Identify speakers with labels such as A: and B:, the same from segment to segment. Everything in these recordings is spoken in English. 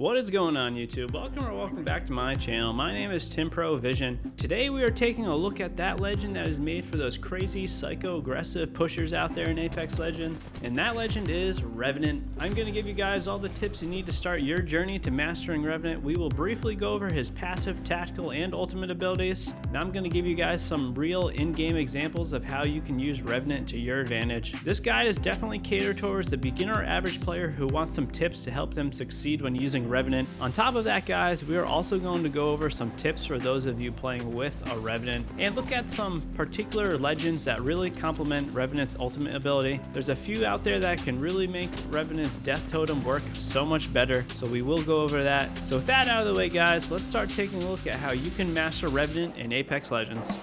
A: What is going on, YouTube? Welcome back to my channel. My name is TimProVision. Today we are taking a look at that legend that is made for those crazy psycho aggressive pushers out there in Apex Legends, and that legend is Revenant. I'm going to give you guys all the tips you need to start your journey to mastering Revenant. We will briefly go over his passive, tactical, and ultimate abilities. Now I'm going to give you guys some real in-game examples of how you can use Revenant to your advantage. This guide is definitely catered towards the beginner or average player who wants some tips to help them succeed when using Revenant. On top of that, guys, we are also going to go over some tips for those of you playing with a Revenant and look at some particular legends that really complement Revenant's ultimate ability. There's a few out there that can really make Revenant's death totem work so much better, so we will go over that. So with that out of the way, guys, let's start taking a look at how you can master Revenant in Apex Legends.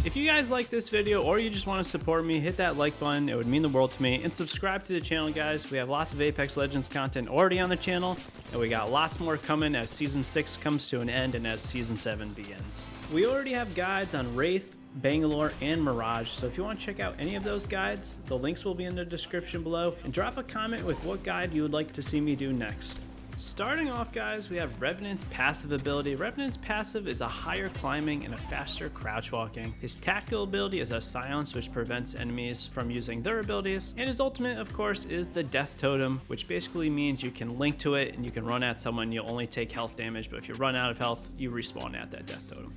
A: If you guys like this video or you just want to support me, hit that like button. It would mean the world to me. And subscribe to the channel, guys. We have lots of Apex Legends content already on the channel, and we got lots more coming as Season 6 comes to an end and as Season 7 begins. We already have guides on Wraith, Bangalore, and Mirage, so if you want to check out any of those guides, the links will be in the description below, and drop a comment with what guide you would like to see me do next. Starting off, guys, we have Revenant's passive ability. Revenant's passive is a higher climbing and a faster crouch walking. His tactical ability is a silence, which prevents enemies from using their abilities. And his ultimate, of course, is the death totem, which basically means you can link to it and you can run at someone. You'll only take health damage, but if you run out of health, you respawn at that death totem.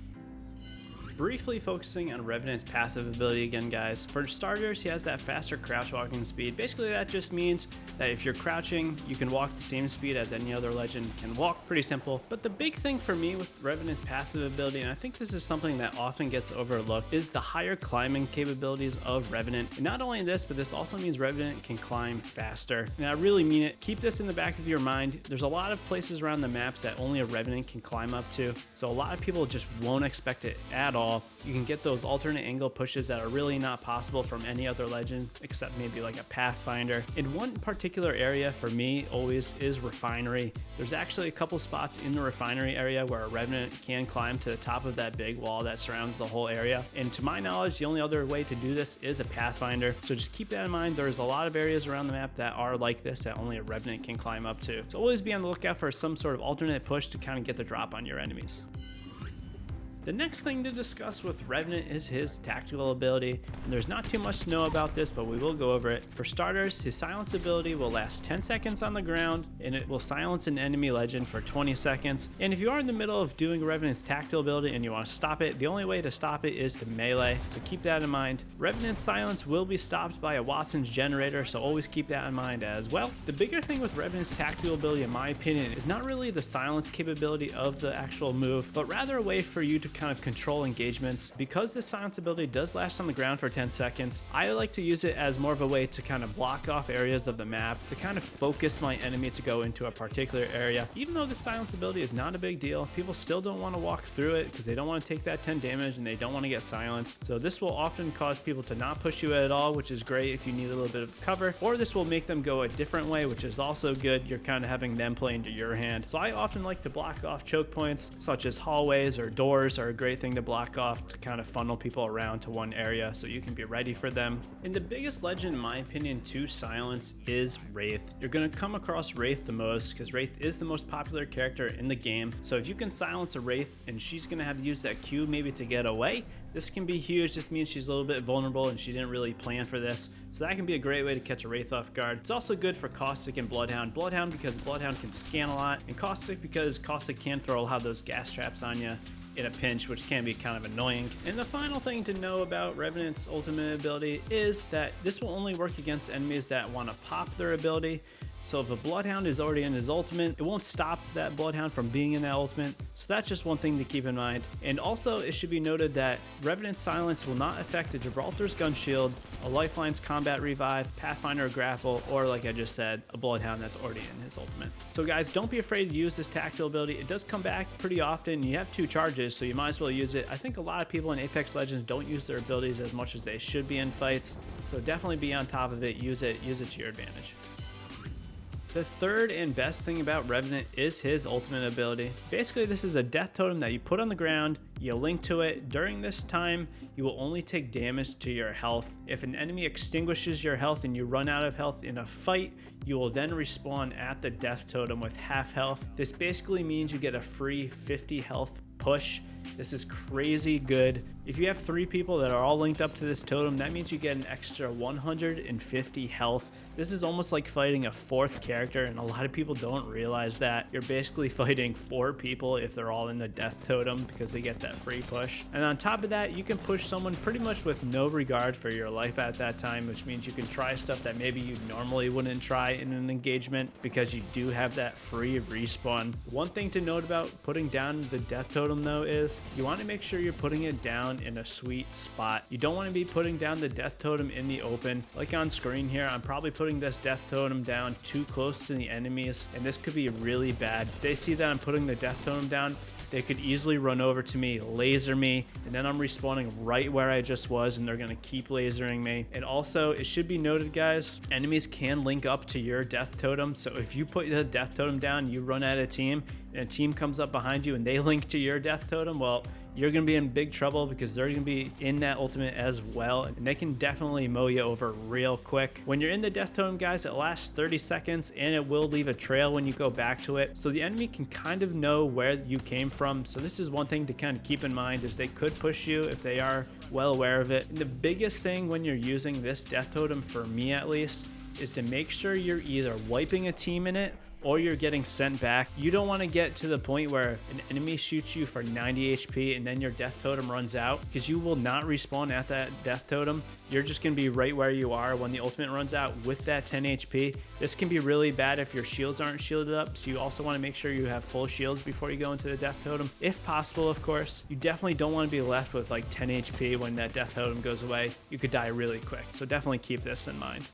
A: Briefly focusing on Revenant's passive ability again, guys. For starters, he has that faster crouch walking speed. Basically, that just means that if you're crouching, you can walk the same speed as any other legend can walk. Pretty simple. But the big thing for me with Revenant's passive ability, and I think this is something that often gets overlooked, is the higher climbing capabilities of Revenant. And not only this, but this also means Revenant can climb faster. And I really mean it. Keep this in the back of your mind. There's a lot of places around the maps that only a Revenant can climb up to. So a lot of people just won't expect it at all. You can get those alternate angle pushes that are really not possible from any other legend except maybe like a Pathfinder. In one particular area for me always is Refinery. There's actually a couple spots in the Refinery area where a Revenant can climb to the top of that big wall that surrounds the whole area. And to my knowledge, the only other way to do this is a Pathfinder. So just keep that in mind. There's a lot of areas around the map that are like this that only a Revenant can climb up to. So always be on the lookout for some sort of alternate push to kind of get the drop on your enemies. The next thing to discuss with Revenant is his tactical ability, and there's not too much to know about this, but we will go over it. For starters, his silence ability will last 10 seconds on the ground, and it will silence an enemy legend for 20 seconds. And if you are in the middle of doing Revenant's tactical ability and you want to stop it, the only way to stop it is to melee, so keep that in mind. Revenant's silence will be stopped by a Watson's generator, so always keep that in mind as well. The bigger thing with Revenant's tactical ability, in my opinion, is not really the silence capability of the actual move, but rather a way for you to kind of control engagements. Because this silence ability does last on the ground for 10 seconds, I like to use it as more of a way to kind of block off areas of the map, to kind of focus my enemy to go into a particular area. Even though the silence ability is not a big deal, people still don't want to walk through it because they don't want to take that 10 damage and they don't want to get silenced. So this will often cause people to not push you at all, which is great if you need a little bit of cover, or this will make them go a different way, which is also good. You're kind of having them play into your hand. So I often like to block off choke points such as hallways or doors are a great thing to block off to kind of funnel people around to one area so you can be ready for them. And the biggest legend, in my opinion, to silence is Wraith. You're going to come across Wraith the most because Wraith is the most popular character in the game. So if you can silence a Wraith and she's going to have to use that Q maybe to get away, this can be huge. This means she's a little bit vulnerable and she didn't really plan for this. So that can be a great way to catch a Wraith off guard. It's also good for Caustic and Bloodhound. Bloodhound because Bloodhound can scan a lot, and Caustic because Caustic can throw a lot of those gas traps on you in a pinch, which can be kind of annoying. And the final thing to know about Revenant's ultimate ability is that this will only work against enemies that want to pop their ability. So if a Bloodhound is already in his ultimate, it won't stop that Bloodhound from being in that ultimate. So that's just one thing to keep in mind. And also, it should be noted that Revenant's silence will not affect a Gibraltar's gun shield, a Lifeline's combat revive, Pathfinder grapple, or like I just said, a Bloodhound that's already in his ultimate. So guys, don't be afraid to use this tactical ability. It does come back pretty often. You have 2 charges, so you might as well use it. I think a lot of people in Apex Legends don't use their abilities as much as they should be in fights. So definitely be on top of it. Use it to your advantage. The third and best thing about Revenant is his ultimate ability. Basically, this is a death totem that you put on the ground, you link to it. During this time, you will only take damage to your health. If an enemy extinguishes your health and you run out of health in a fight, you will then respawn at the death totem with half health. This basically means you get a free 50 health push. This is crazy good. If you have 3 people that are all linked up to this totem, that means you get an extra 150 health. This is almost like fighting a 4th character, and a lot of people don't realize that. You're basically fighting 4 people if they're all in the death totem because they get that free push. And on top of that, you can push someone pretty much with no regard for your life at that time, which means you can try stuff that maybe you normally wouldn't try in an engagement because you do have that free respawn. One thing to note about putting down the death totem though is you want to make sure you're putting it down in a sweet spot. You don't want to be putting down the death totem in the open. Like on screen here, I'm probably putting this death totem down too close to the enemies, and this could be really bad. If they see that I'm putting the death totem down, they could easily run over to me, laser me, and then I'm respawning right where I just was, and they're gonna keep lasering me. And also, it should be noted, guys, enemies can link up to your death totem. So if you put the death totem down, you run at a team, and a team comes up behind you and they link to your death totem, well, you're going to be in big trouble because they're going to be in that ultimate as well, and they can definitely mow you over real quick. When you're in the death totem, guys, it lasts 30 seconds and it will leave a trail when you go back to it, so the enemy can kind of know where you came from. So this is one thing to kind of keep in mind, is they could push you if they are well aware of it. And the biggest thing when you're using this death totem, for me at least, is to make sure you're either wiping a team in it or you're getting sent back. You don't want to get to the point where an enemy shoots you for 90 HP and then your death totem runs out, because you will not respawn at that death totem. You're just going to be right where you are when the ultimate runs out with that 10 HP. This can be really bad if your shields aren't shielded up, so you also want to make sure you have full shields before you go into the death totem. If possible, of course. You definitely don't want to be left with like 10 HP when that death totem goes away. You could die really quick, so definitely keep this in mind.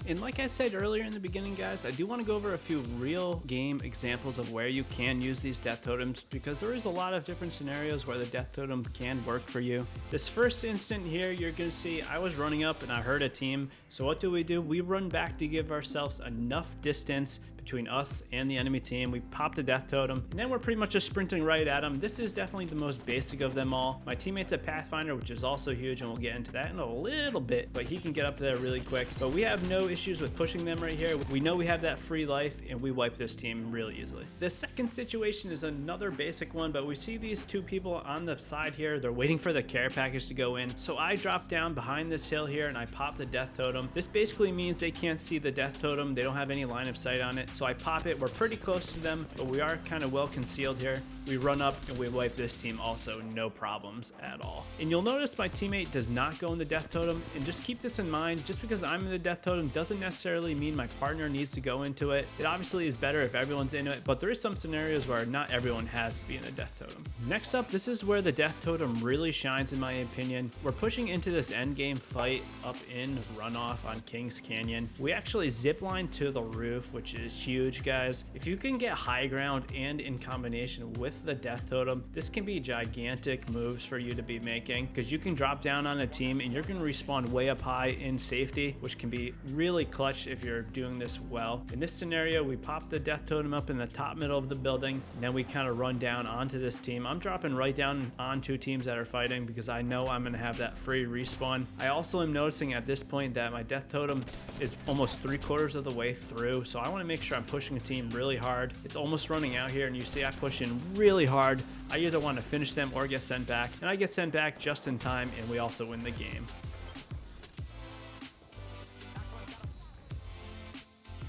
A: And like I said earlier in the beginning, guys, I do want to go over a few real game examples of where you can use these death totems, because there is a lot of different scenarios where the death totem can work for you. This first instant here, you're going to see I was running up and I heard a team. So what do? We run back to give ourselves enough distance between us and the enemy team. We pop the death totem, and then we're pretty much just sprinting right at them. This is definitely the most basic of them all. My teammate's a Pathfinder, which is also huge, and we'll get into that in a little bit, but he can get up there really quick. But we have no issues with pushing them right here. We know we have that free life, and we wipe this team really easily. The second situation is another basic one, but we see these 2 people on the side here. They're waiting for the care package to go in. So I drop down behind this hill here and I pop the death totem. This basically means they can't see the death totem. They don't have any line of sight on it. So I pop it. We're pretty close to them, but we are kind of well concealed here. We run up and we wipe this team also, no problems at all. And you'll notice my teammate does not go in the death totem, and just keep this in mind, just because I'm in the death totem doesn't necessarily mean my partner needs to go into it. It obviously is better if everyone's into it, but there is some scenarios where not everyone has to be in the death totem. Next up, this is where the death totem really shines in my opinion. We're pushing into this end game fight up in Runoff on Kings Canyon. We actually zipline to the roof, which is huge, guys. If you can get high ground and in combination with the death totem, this can be gigantic moves for you to be making, because you can drop down on a team and you're going to respawn way up high in safety, which can be really clutch if you're doing this well. In this scenario, we pop the death totem up in the top middle of the building, and then we kind of run down onto this team. I'm dropping right down on 2 teams that are fighting because I know I'm going to have that free respawn. I also am noticing at this point that my death totem is almost 3/4 of the way through, so I want to make sure I'm pushing a team really hard. It's almost running out here, and you see I push in really hard. I either want to finish them or get sent back, and I get sent back just in time, and we also win the game.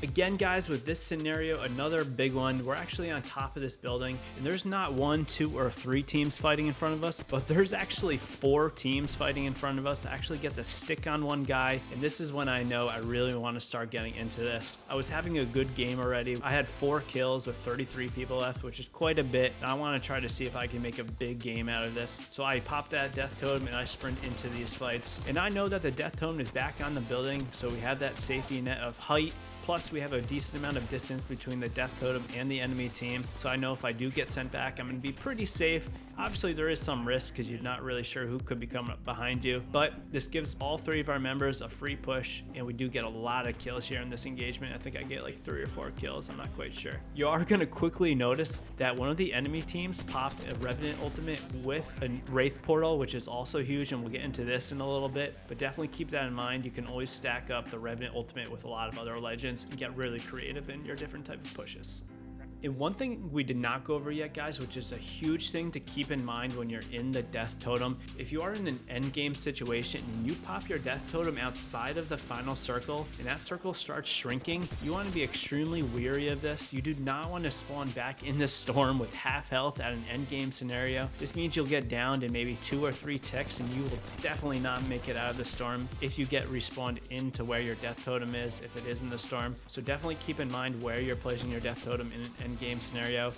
A: Again, guys, with this scenario, another big one, we're actually on top of this building, and there's not 1, 2, or 3 teams fighting in front of us, but there's actually 4 teams fighting in front of us. I actually get the stick on one guy, and this is when I know I really want to start getting into this. I was having a good game already. I had 4 kills with 33 people left, which is quite a bit, and I want to try to see if I can make a big game out of this. So I pop that death totem and I sprint into these fights, and I know that the death totem is back on the building, so we have that safety net of height. Plus, we have a decent amount of distance between the death totem and the enemy team, so I know if I do get sent back, I'm going to be pretty safe, Obviously there is some risk because you're not really sure who could be coming up behind you, but this gives all 3 of our members a free push, and we do get a lot of kills here in this engagement. I think I get like 3 or 4 kills, I'm not quite sure. You are going to quickly notice that one of the enemy teams popped a Revenant ultimate with a Wraith portal, which is also huge, and we'll get into this in a little bit, but definitely keep that in mind. You can always stack up the Revenant ultimate with a lot of other legends and get really creative in your different type of pushes. And one thing we did not go over yet, guys, which is a huge thing to keep in mind when you're in the death totem. If you are in an end game situation and you pop your death totem outside of the final circle and that circle starts shrinking, you want to be extremely wary of this. You do not want to spawn back in the storm with half health at an end game scenario. This means you'll get downed in maybe 2 or 3 ticks, and you will definitely not make it out of the storm if you get respawned into where your death totem is, if it is in the storm. So definitely keep in mind where you're placing your death totem in an end game scenario.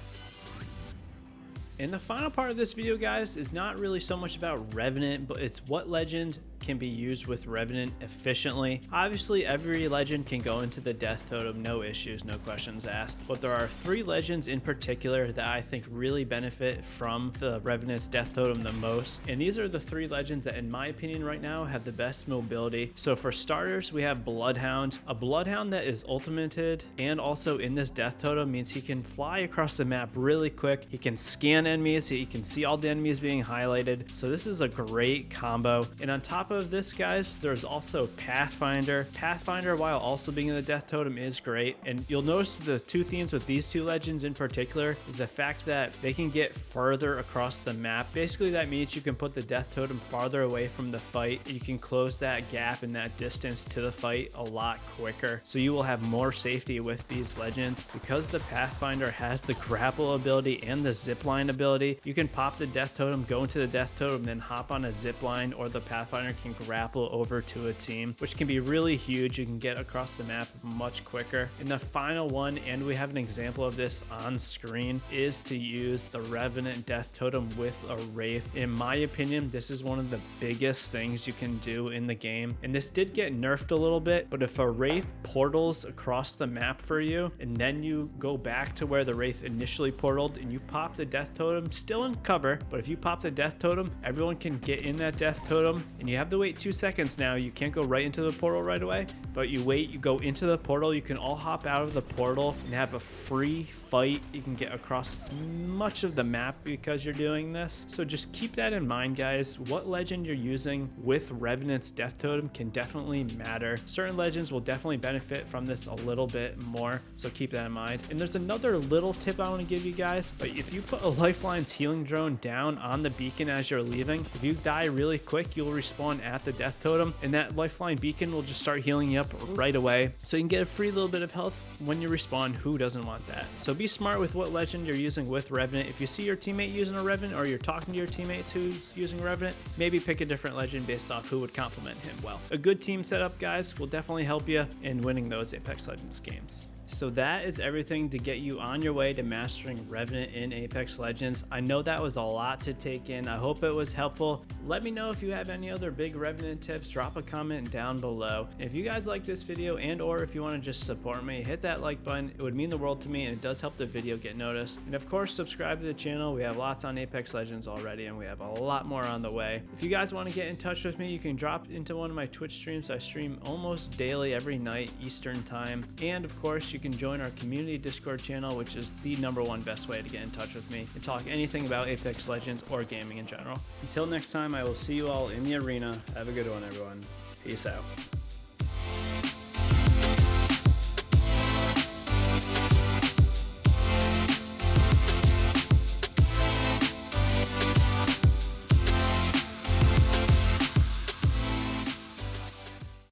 A: And the final part of this video, guys, is not really so much about Revenant, but it's what legend can be used with Revenant efficiently. Obviously, every legend can go into the death totem, no issues, no questions asked. But there are 3 legends in particular that I think really benefit from the Revenant's death totem the most. And these are the 3 legends that, in my opinion right now, have the best mobility. So for starters, we have Bloodhound. A Bloodhound that is ultimated and also in this death totem means he can fly across the map really quick. He can scan enemies, he can see all the enemies being highlighted. So this is a great combo. And on top of this, guys, there's also Pathfinder. Pathfinder, while also being in the death totem, is great. And you'll notice the 2 themes with these 2 legends in particular is the fact that they can get further across the map. Basically, that means you can put the death totem farther away from the fight. You can close that gap and that distance to the fight a lot quicker. So you will have more safety with these legends. Because the Pathfinder has the grapple ability and the zipline ability, you can pop the death totem, go into the death totem, then hop on a zipline, or the Pathfinder can grapple over to a team, which can be really huge. You can get across the map much quicker. And the final one, and we have an example of this on screen, is to use the Revenant death totem with a Wraith. In my opinion, this is one of the biggest things you can do in the game. And this did get nerfed a little bit, but if a Wraith portals across the map for you, and then you go back to where the Wraith initially portaled and you pop the death totem, still in cover, but if you pop the death totem, everyone can get in that death totem, and you have to wait 2 seconds now. You can't go right into the portal right away, but you wait, you go into the portal, you can all hop out of the portal and have a free fight. You can get across much of the map because you're doing this. So just keep that in mind, guys. What legend you're using with Revenant's death totem can definitely matter. Certain legends will definitely benefit from this a little bit more, so keep that in mind. And there's another little tip I want to give you guys, but if you put a Lifeline's healing drone down on the beacon as you're leaving, if you die really quick, you'll respawn at the death totem, and that Lifeline beacon will just start healing you up right away, so you can get a free little bit of health when you respawn. Who doesn't want that? So be smart with what legend you're using with Revenant. If you see your teammate using a Revenant, or you're talking to your teammates who's using Revenant, maybe pick a different legend based off who would complement him well. A good team setup, guys, will definitely help you in winning those Apex Legends games. So that is everything to get you on your way to mastering Revenant in Apex Legends. I know that was a lot to take in. I hope it was helpful. Let me know if you have any other big Revenant tips. Drop a comment down below. If you guys like this video, and or if you want to just support me, hit that like button. It would mean the world to me, and it does help the video get noticed. And of course, subscribe to the channel. We have lots on Apex Legends already, and we have a lot more on the way. If you guys want to get in touch with me, you can drop into one of my Twitch streams. I stream almost daily every night Eastern time. And of course, you can join our community Discord channel, which is the #1 best way to get in touch with me and talk anything about Apex Legends or gaming in general. Until next time, I will see you all in the arena. Have a good one, everyone. Peace out.